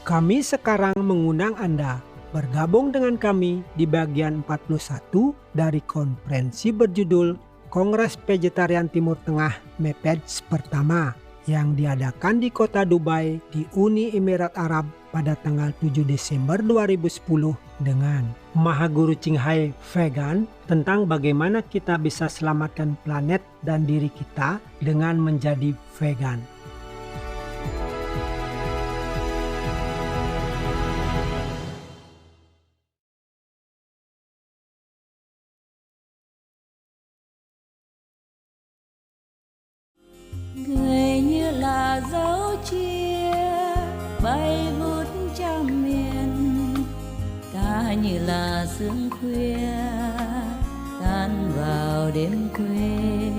Kami sekarang mengundang Anda bergabung dengan kami di bagian 41 dari konferensi berjudul Kongres Vegetarian Timur Tengah MEVEG pertama yang diadakan di kota Dubai di Uni Emirat Arab pada tanggal 7 Desember 2010 dengan Mahaguru Cinghai Vegan tentang bagaimana kita bisa selamatkan planet dan diri kita dengan menjadi vegan. Người như là dấu chia bay vút trăm miền, ta như là sương khuya tan vào đêm quên.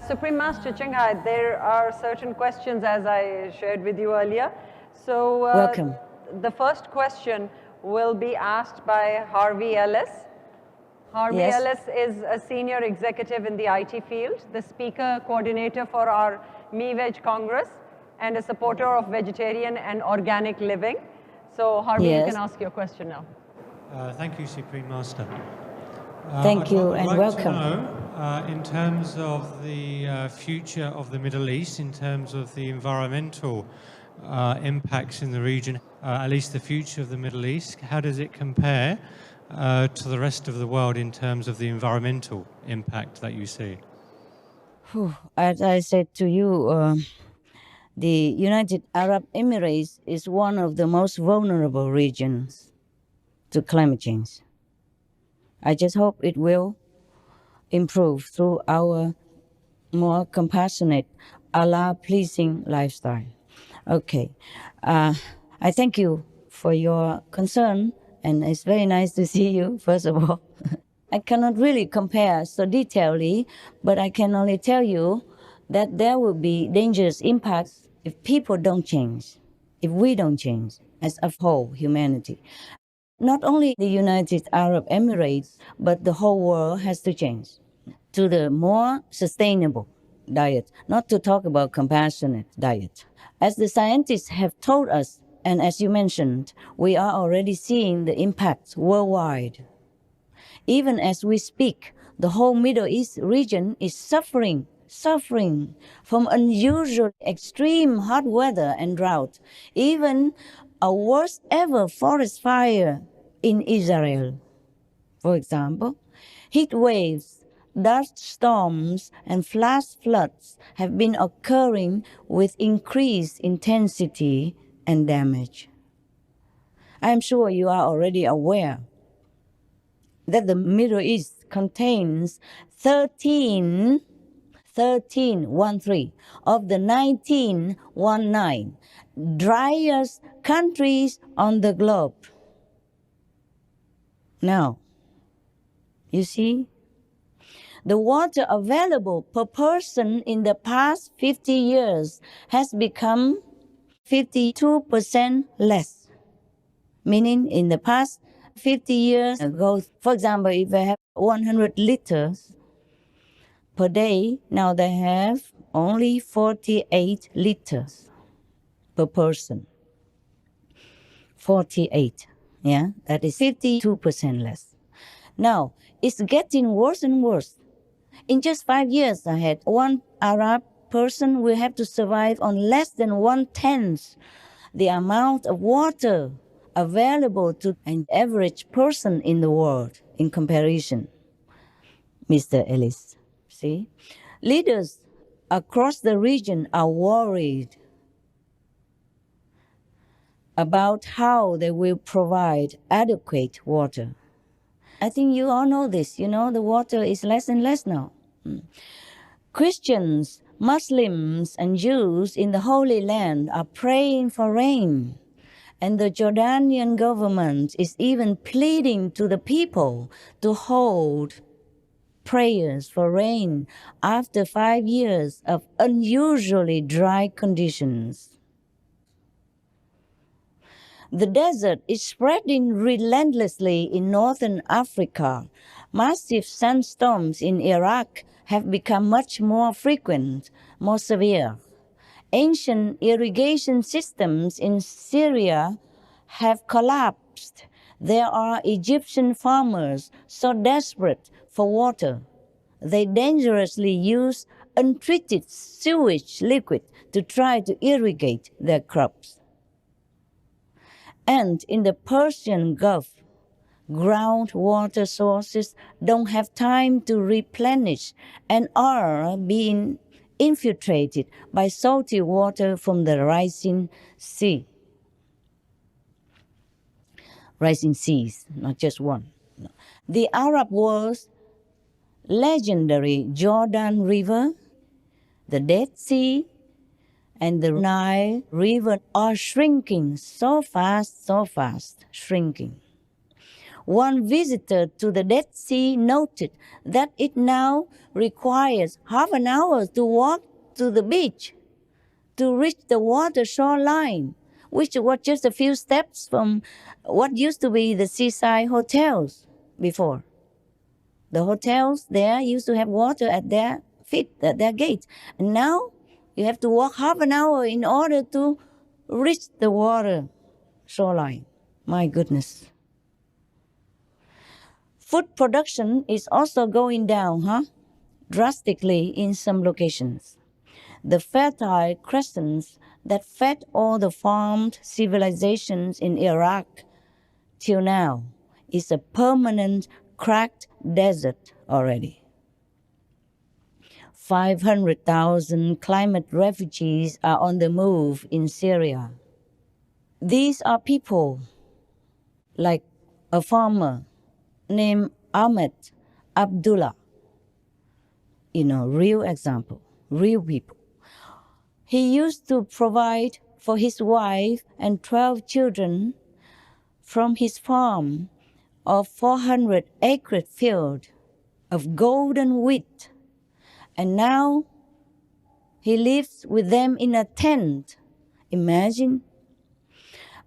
Supreme Master Chenghai, there are certain questions as I shared with you earlier. So Welcome. The first question will be asked by Harvey Ellis. Harvey Yes. Ellis is a senior executive in the IT field, the speaker coordinator for our MEVEG Congress, and a supporter of vegetarian and organic living. So Harvey, you Yes. can ask your question now. Thank you, Supreme Master. Thank you I'd and like welcome. to know, in terms of the future of the Middle East, in terms of the environmental impacts in the region, at least the future of the Middle East, how does it compare to the rest of the world in terms of the environmental impact that you see? As I said to you, the United Arab Emirates is one of the most vulnerable regions to climate change. I just hope it will improve through our more compassionate, Allah-pleasing lifestyle. Okay. I thank you for your concern, and it's very nice to see you, first of all. I cannot really compare so detailedly, but I can only tell you that there will be dangerous impacts if people don't change, if we don't change as a whole humanity. Not only the United Arab Emirates, but the whole world has to change to the more sustainable diet, not to talk about compassionate diet. As the scientists have told us, and as you mentioned, we are already seeing the impacts worldwide. Even as we speak, the whole Middle East region is suffering from unusual extreme hot weather and drought, even a worst ever forest fire in Israel. For example, heat waves, dust storms, and flash floods have been occurring with increased intensity and damage. I am sure you are already aware that the Middle East contains 13 of the 19 driest countries on the globe. Now, you see, the water available per person in the past 50 years has become 52% less. Meaning in the past 50 years ago, for example, if they have 100 liters per day, now they have only 48 liters per person. 48, yeah, that is 52% less. Now, it's getting worse and worse. In just 5 years ahead, one Arab person will have to survive on less than 1/10 the amount of water available to an average person in the world in comparison. Mr. Ellis, see? Leaders across the region are worried about how they will provide adequate water. I think you all know this. You know, the water is less and less now. Christians, Muslims, and Jews in the Holy Land are praying for rain. And the Jordanian government is even pleading to the people to hold prayers for rain after 5 years of unusually dry conditions. The desert is spreading relentlessly in northern Africa. Massive sandstorms in Iraq have become much more frequent, more severe. Ancient irrigation systems in Syria have collapsed. There are Egyptian farmers so desperate for water, they dangerously use untreated sewage liquid to try to irrigate their crops. And in the Persian Gulf, groundwater sources don't have time to replenish and are being infiltrated by salty water from the rising sea. Rising seas, not just one. No. The Arab world's legendary Jordan River, the Dead Sea, and the Nile River are shrinking so fast, shrinking. One visitor to the Dead Sea noted that it now requires half an hour to walk to the beach to reach the water shoreline, which was just a few steps from what used to be the seaside hotels before. The hotels there used to have water at their feet, at their gate. And now you have to walk half an hour in order to reach the water shoreline. My goodness. Food production is also going down, drastically in some locations. The fertile crescents that fed all the farmed civilizations in Iraq till now is a permanent cracked desert already. 500,000 climate refugees are on the move in Syria. These are people like a farmer named Ahmed Abdullah. Real example, real people. He used to provide for his wife and 12 children from his farm of 400-acre field of golden wheat. And now he lives with them in a tent. Imagine.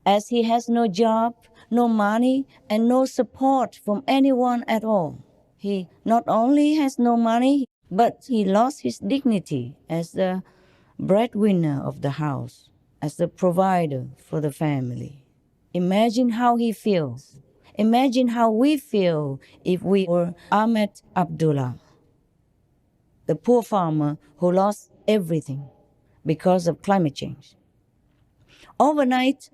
As he has no job, no money, and no support from anyone at all. He not only has no money, but he lost his dignity as the breadwinner of the house, as the provider for the family. Imagine how he feels. Imagine how we feel if we were Ahmed Abdullah, the poor farmer who lost everything because of climate change. Overnight,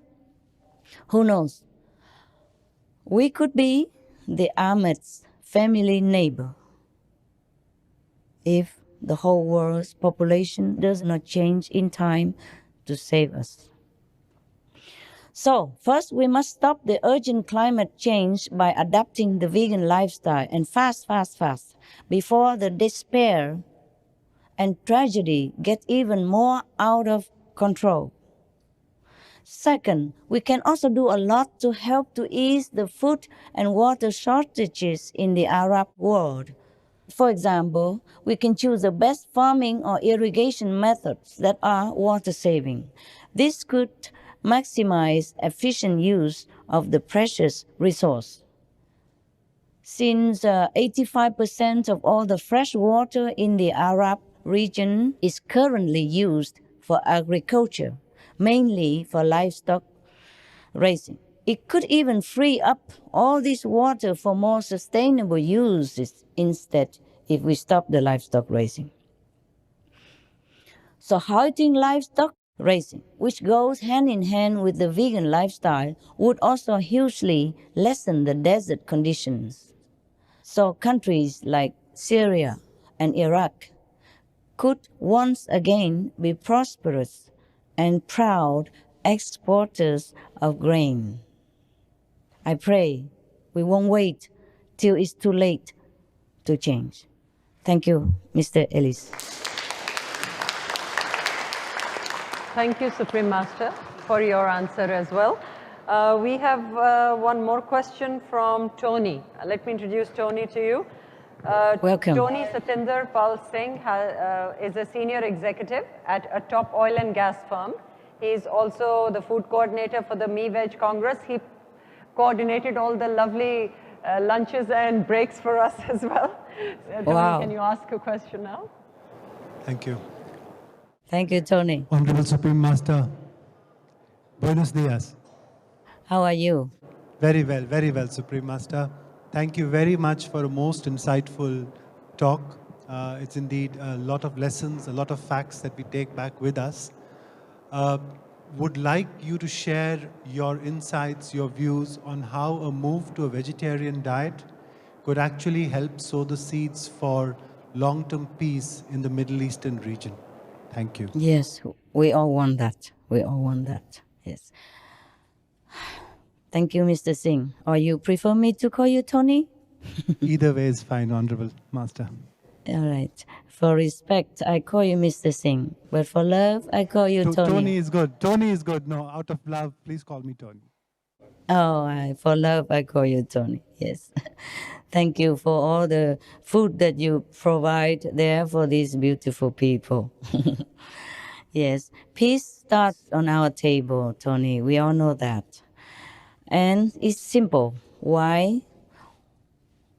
who knows? We could be the Ahmed's family neighbor if the whole world's population does not change in time to save us. So, first we must stop the urgent climate change by adopting the vegan lifestyle and fast, before the despair and tragedy get even more out of control. Second, we can also do a lot to help to ease the food and water shortages in the Arab world. For example, we can choose the best farming or irrigation methods that are water-saving. This could maximize efficient use of the precious resource. Since 85% of all the fresh water in the Arab region is currently used for agriculture, mainly for livestock raising. It could even free up all this water for more sustainable uses instead if we stop the livestock raising. So halting livestock raising, which goes hand in hand with the vegan lifestyle, would also hugely lessen the desert conditions. So countries like Syria and Iraq could once again be prosperous and proud exporters of grain. I pray we won't wait till it's too late to change. Thank you, Mr. Ellis. Thank you, Supreme Master, for your answer as well. We have one more question from Tony. Let me introduce Tony to you. Welcome. Tony Satinder Pal Singh is a senior executive at a top oil and gas firm. He is also the food coordinator for the MEVEG Congress. He coordinated all the lovely lunches and breaks for us as well. Tony, wow. Can you ask a question now? Thank you. Thank you, Tony. Honorable Supreme Master, buenos dias. How are you? Very well, Supreme Master. Thank you very much for a most insightful talk. It's indeed a lot of lessons, a lot of facts that we take back with us. Would like you to share your insights, your views on how a move to a vegetarian diet could actually help sow the seeds for long-term peace in the Middle Eastern region. Thank you. Yes, we all want that. We all want that. Yes. Thank you, Mr. Singh. Or you prefer me to call you Tony? Either way is fine, Honorable Master. All right. For respect, I call you Mr. Singh. But for love, I call you Tony. Tony is good. Tony is good. No, out of love, please call me Tony. Oh, for love, I call you Tony. Yes. Thank you for all the food that you provide there for these beautiful people. Yes. Peace starts on our table, Tony. We all know that. And it's simple. Why?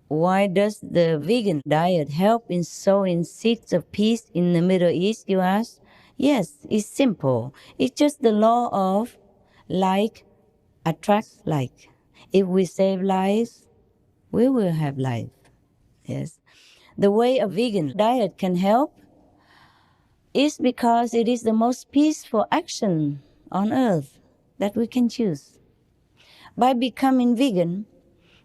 Why does the vegan diet help in sowing seeds of peace in the Middle East, you ask? Yes, it's simple. It's just the law of like attracts like. If we save lives, we will have life. Yes. The way a vegan diet can help is because it is the most peaceful action on earth that we can choose. By becoming vegan,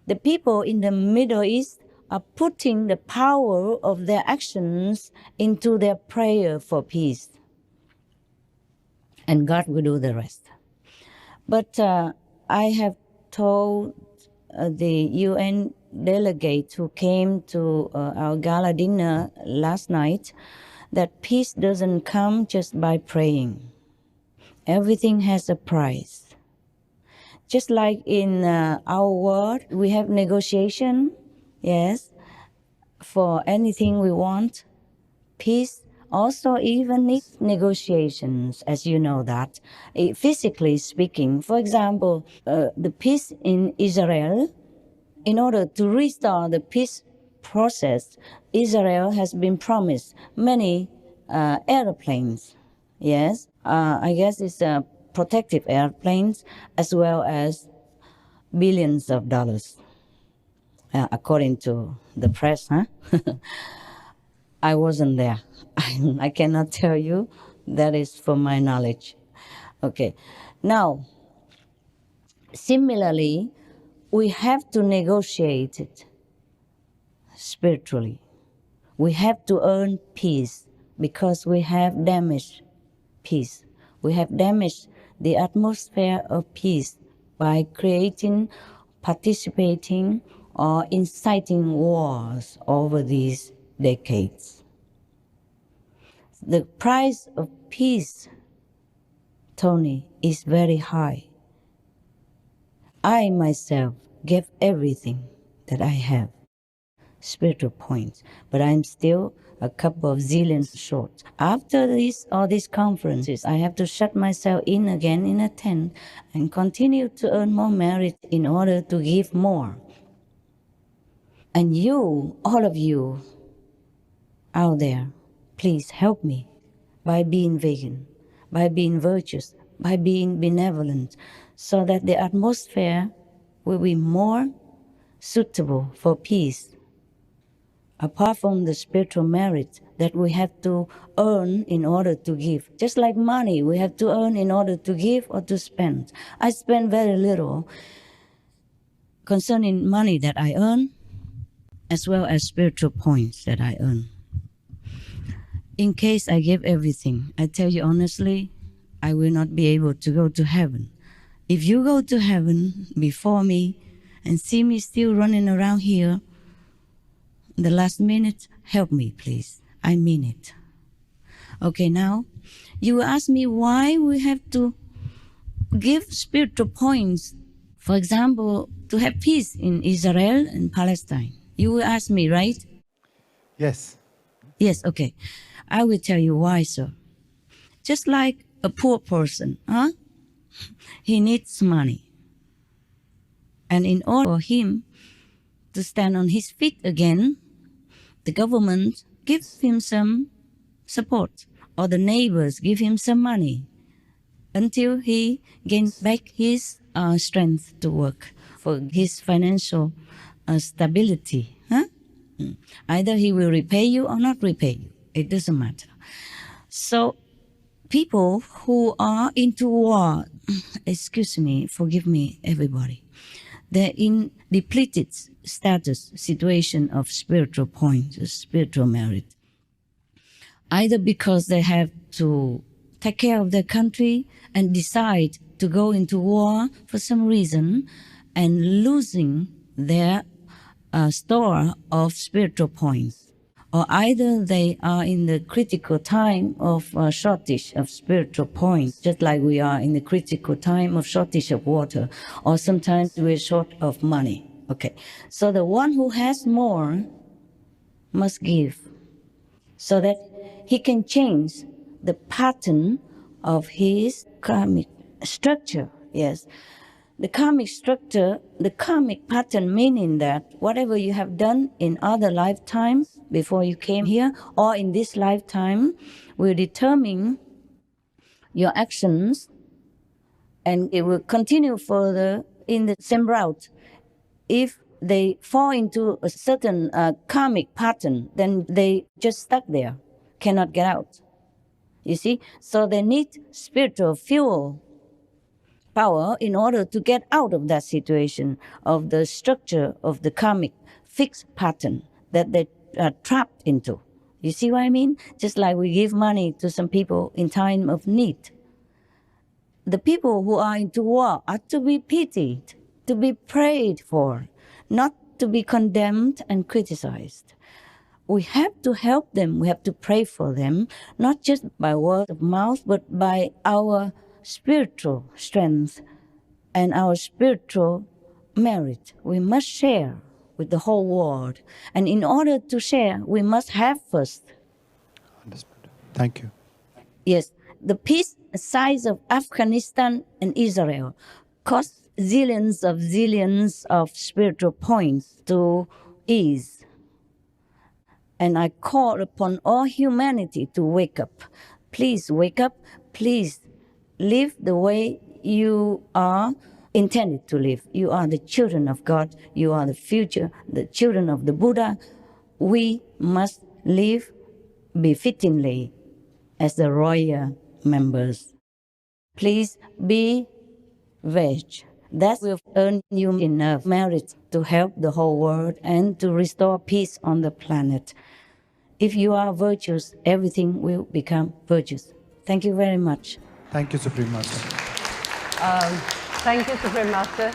the people in the Middle East are putting the power of their actions into their prayer for peace. And God will do the rest. But I have told the UN delegate who came to our gala dinner last night that peace doesn't come just by praying. Everything has a price. Just like in our world, we have negotiation, yes, for anything we want. Peace also even needs negotiations, as you know that. Physically speaking, for example, the peace in Israel, in order to restart the peace process, Israel has been promised many airplanes, yes. I guess it's protective airplanes, as well as billions of dollars, according to the press. I wasn't there. I cannot tell you. That is from my knowledge. Okay. Now, similarly, we have to negotiate it spiritually. We have to earn peace because we have damaged peace. We have damaged the atmosphere of peace by creating, participating, or inciting wars over these decades. The price of peace, Tony, is very high. I myself gave everything that I have, spiritual points, but I'm still a couple of zillions short. After all these conferences, I have to shut myself in again in a tent and continue to earn more merit in order to give more. And you, all of you out there, please help me by being vegan, by being virtuous, by being benevolent, so that the atmosphere will be more suitable for peace. Apart from the spiritual merit that we have to earn in order to give. Just like money, we have to earn in order to give or to spend. I spend very little concerning money that I earn, as well as spiritual points that I earn. In case I give everything, I tell you honestly, I will not be able to go to heaven. If you go to heaven before me and see me still running around here, the last minute, help me, please. I mean it. Okay, now, you ask me why we have to give spiritual points, for example, to have peace in Israel and Palestine. You will ask me, right? Yes. Yes, okay. I will tell you why, sir. Just like a poor person, he needs money. And in order for him to stand on his feet again, the government gives him some support, or the neighbors give him some money until he gains back his strength to work, for his financial stability. Huh? Either he will repay you or not repay you. It doesn't matter. So people who are into war, excuse me, forgive me, everybody, they're in depleted status, situation of spiritual point, spiritual merit. Either because they have to take care of their country and decide to go into war for some reason and losing their store of spiritual points. Or either they are in the critical time of shortage of spiritual points, just like we are in the critical time of shortage of water, or sometimes we're short of money. Okay, so the one who has more must give, so that he can change the pattern of his karmic structure. Yes. The karmic structure, the karmic pattern, meaning that whatever you have done in other lifetimes before you came here or in this lifetime will determine your actions, and it will continue further in the same route. If they fall into a certain karmic pattern, then they just stuck there, cannot get out. You see? So they need spiritual fuel power in order to get out of that situation, of the structure of the karmic fixed pattern that they are trapped into. You see what I mean? Just like we give money to some people in time of need. The people who are into war are to be pitied, to be prayed for, not to be condemned and criticized. We have to help them, we have to pray for them, not just by word of mouth, but by our spiritual strength and our spiritual merit. We must share with the whole world. And in order to share, we must have first. Understood. Thank you. Yes, the peace size of Afghanistan and Israel cost zillions of spiritual points to ease. And I call upon all humanity to wake up. Please wake up. Please live the way you are intended to live. You are the children of God. You are the future, the children of the Buddha. We must live befittingly as the royal members. Please be veg. That will earn you enough merit to help the whole world and to restore peace on the planet. If you are virtuous, everything will become virtuous. Thank you very much. Thank you, Supreme Master. Thank you, Supreme Master.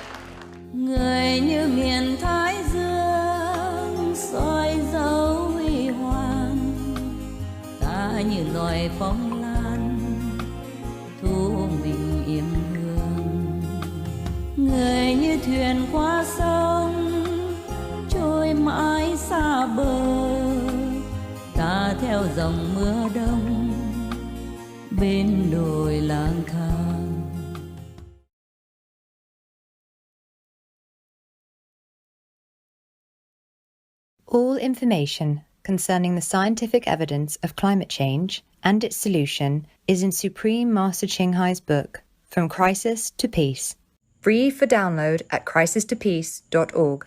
Người như miền Thái Dương soi dấu huy hoàng, ta như loài phong lan thu mình yếm hương. Người như thuyền qua sông trôi mãi xa bờ, ta theo dòng mưa đông bên đồi lang thang. All information concerning the scientific evidence of climate change and its solution is in Supreme Master Ching Hai's book, From Crisis to Peace, free for download at crisistopeace.org.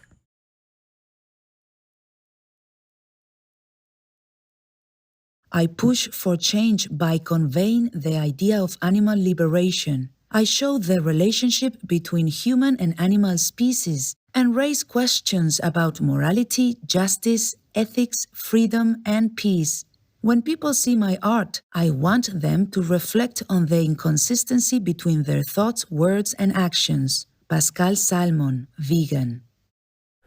I push for change by conveying the idea of animal liberation. I show the relationship between human and animal species and raise questions about morality, justice, ethics, freedom, and peace. When people see my art, I want them to reflect on the inconsistency between their thoughts, words, and actions. Pascal Salmon, vegan.